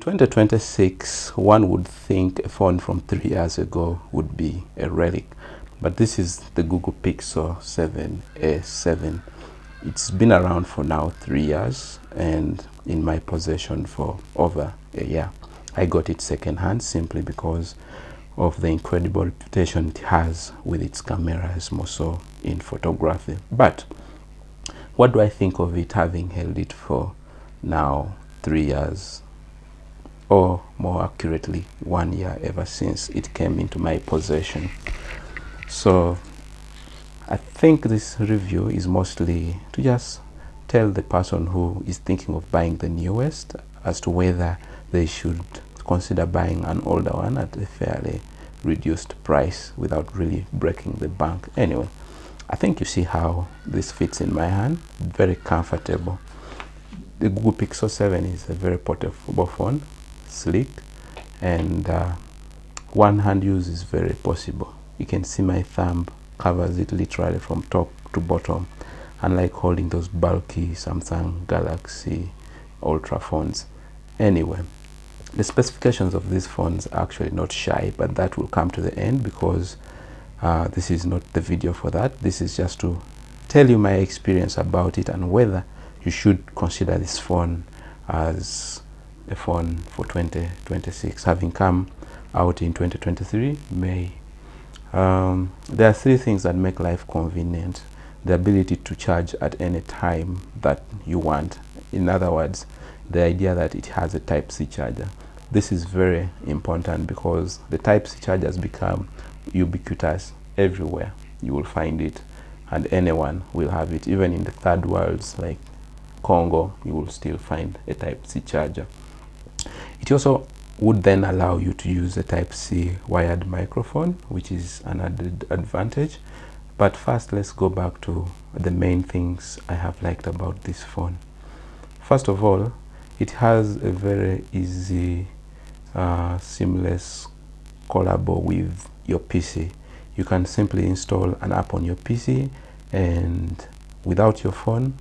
2026, one would think a phone from 3 years ago would be a relic, but this is the Google Pixel 7a7. It's been around for now 3 years and in my possession for over a year. I got it secondhand simply because of the incredible reputation it has with its cameras, more so in photography. But what do I think of it, having held it for now 3 years, or more accurately 1 year, ever since it came into my possession? So I think this review is mostly to just tell the person who is thinking of buying the newest as to whether they should consider buying an older one at a fairly reduced price without really breaking the bank. Anyway, I think you see how this fits in my hand. Very comfortable. The Google Pixel 7 is a very portable phone, sleek, and one hand use is very possible. You can see my thumb covers it literally from top to bottom, unlike holding those bulky Samsung Galaxy Ultra phones. Anyway, the specifications of these phones are actually not shy, but that will come to the end because this is not the video for that. This is just to tell you my experience about it and whether you should consider this phone as a phone for 2026, having come out in 2023 May. There are three things that make life convenient: the ability to charge at any time that you want. In other words, the idea that it has a Type-C charger. This is very important because the Type-C charger has become ubiquitous. Everywhere you will find it, and anyone will have it. Even in the third worlds like Congo, you will still find a Type-C charger. It also would then allow you to use a Type-C wired microphone, which is an added advantage. But first, let's go back to the main things I have liked about this phone. First of all, it has a very easy, seamless collabo with your PC. You can simply install an app on your PC, and without your phone,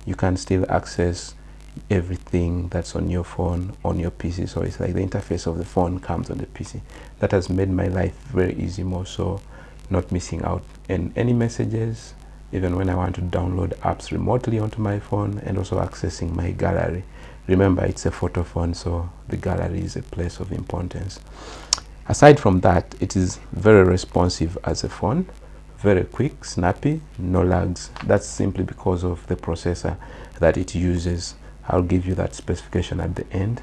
you can still access everything that's on your phone on your PC. So it's like the interface of the phone comes on the PC. That has made my life very easy, more so not missing out on any messages, even when I want to download apps remotely onto my phone, and also accessing my gallery. Remember, it's a photo phone, so the gallery is a place of importance. Aside from that, it is very responsive as a phone, very quick, snappy, no lags. That's simply because of the processor that it uses. I'll give you that specification at the end.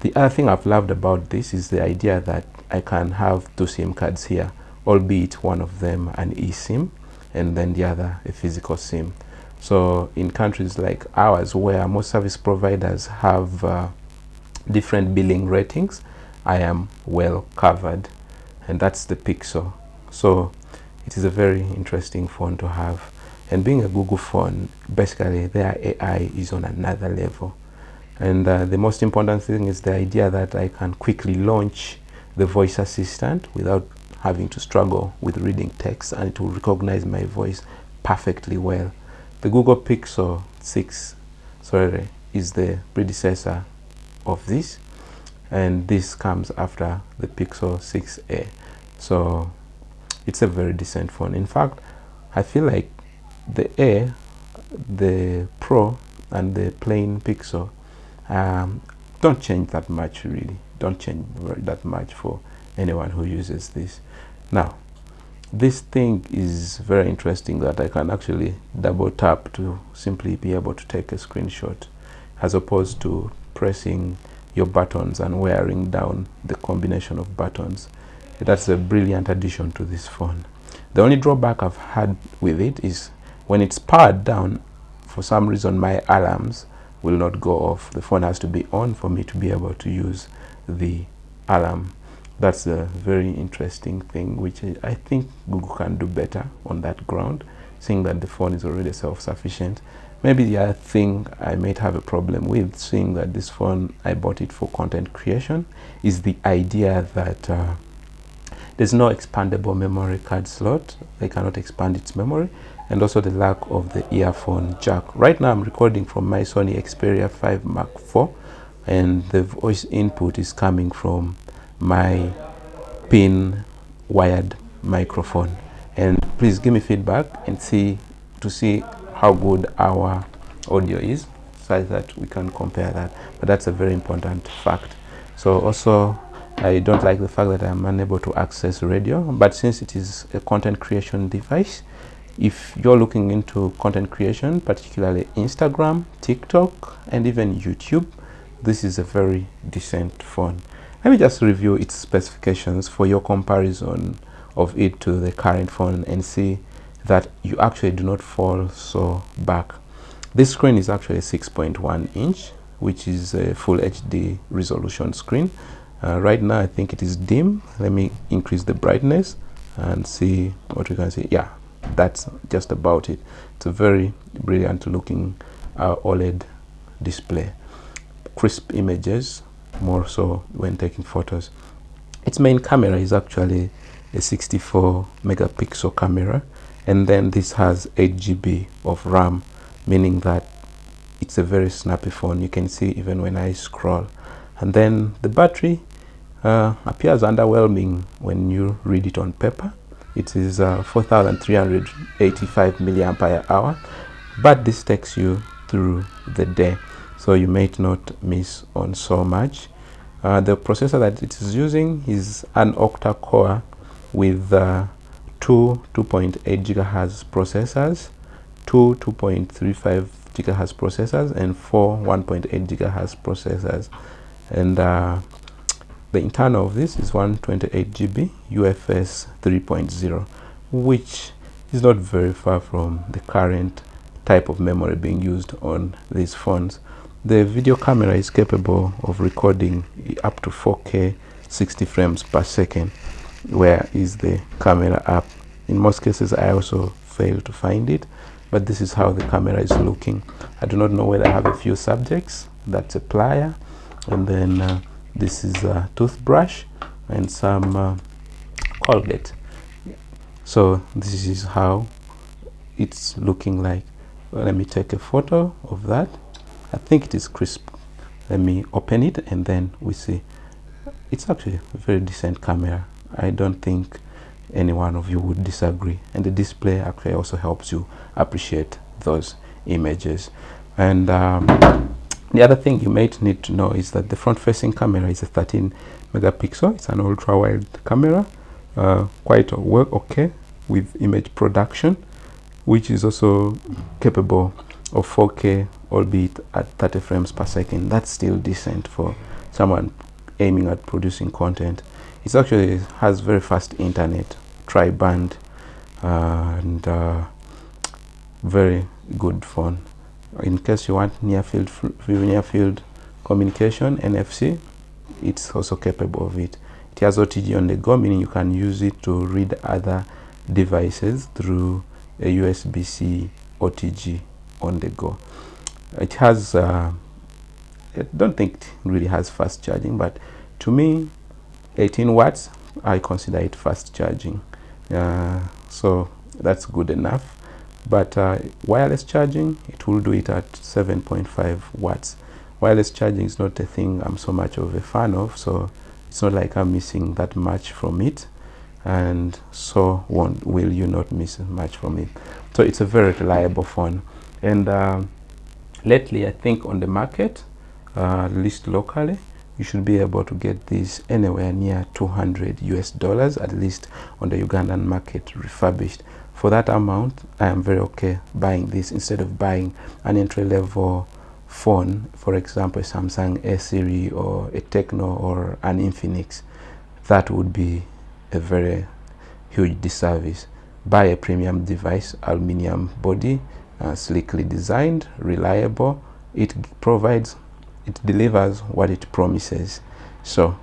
The other thing I've loved about this is the idea that I can have two SIM cards here, albeit one of them an eSIM and then the other a physical SIM. So in countries like ours, where most service providers have different billing ratings, I am well covered, and that's the Pixel. So it is a very interesting phone to have. And being a Google phone, basically their AI is on another level. And the most important thing is the idea that I can quickly launch the voice assistant without having to struggle with reading text, and it will recognize my voice perfectly well. The Google Pixel 6 is the predecessor of this, and this comes after the Pixel 6a. So it's a very decent phone. In fact, I feel like the A, the Pro, and the plain Pixel don't change that much, really. Don't change that much for anyone who uses this. Now, this thing is very interesting that I can actually double tap to simply be able to take a screenshot, as opposed to pressing your buttons and wearing down the combination of buttons. That's a brilliant addition to this phone. The only drawback I've had with it is when it's powered down, for some reason my alarms will not go off. The phone has to be on for me to be able to use the alarm. That's a very interesting thing, which I think Google can do better on that ground, seeing that the phone is already self-sufficient. Maybe the other thing I might have a problem with, seeing that this phone, I bought it for content creation, is the idea that there's no expandable memory card slot. I cannot expand its memory, and also the lack of the earphone jack. Right now I'm recording from my Sony Xperia 5 Mark IV, and the voice input is coming from my pin wired microphone. And please give me feedback and see how good our audio is, so that we can compare that. But that's a very important fact. So also, I don't like the fact that I'm unable to access radio, but since it is a content creation device, if you're looking into content creation, particularly Instagram, TikTok, and even YouTube, this is a very decent phone. Let me just review its specifications for your comparison of it to the current phone and see that you actually do not fall so back. This screen is actually 6.1 inch, which is a full HD resolution screen. Right now I think it is dim. Let me increase the brightness and see what we can see. Yeah, that's just about it. It's a very brilliant looking OLED display. Crisp images, more so when taking photos. Its main camera is actually a 64 megapixel camera, and then this has 8 GB of RAM, meaning that it's a very snappy phone. You can see even when I scroll. And then the battery appears underwhelming when you read it on paper. It is 4,385 milliampere hour, but this takes you through the day, so you might not miss on so much. The processor that it is using is an octa-core with two 2.8 gigahertz processors, two 2.35 gigahertz processors, and four 1.8 gigahertz processors. And the internal of this is 128 GB UFS 3.0, which is not very far from the current type of memory being used on these phones. The video camera is capable of recording up to 4K 60 frames per second. Where is the camera app? In most cases I also fail to find it, but this is how the camera is looking. I do not know whether I have a few subjects. That's a plier, and then this is a toothbrush and some Colgate. So this is how it's looking like. Well, let me take a photo of that. I think it is crisp. Let me open it and then we see. It's actually a very decent camera. I don't think any one of you would disagree. And the display actually also helps you appreciate those images. And the other thing you might need to know is that the front-facing camera is a 13 megapixel. It's an ultra-wide camera, quite okay with image production, which is also capable of 4K, albeit at 30 frames per second. That's still decent for someone aiming at producing content. It actually has very fast internet, tri-band, and very good phone. In case you want near field communication, NFC, it's also capable of it. It has OTG on the go, meaning you can use it to read other devices through a USB-C OTG on the go. It has I don't think it really has fast charging, but to me 18 watts, I consider it fast charging, so that's good enough. But wireless charging, it will do it at 7.5 watts. Wireless charging is not a thing I'm so much of a fan of, so it's not like I'm missing that much from it, and so will you not miss much from it. So it's a very reliable phone. And lately, I think on the market, at least locally, you should be able to get this anywhere near $200 at least on the Ugandan market, refurbished. For that amount, I am very okay buying this instead of buying an entry-level phone, for example a Samsung A series or a Tecno or an Infinix. That would be a very huge disservice. Buy a premium device, aluminium body, sleekly designed, reliable. It delivers what it promises. So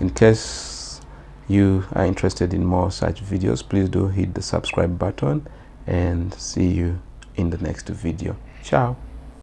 in case you are interested in more such videos, please do hit the subscribe button, and see you in the next video. Ciao.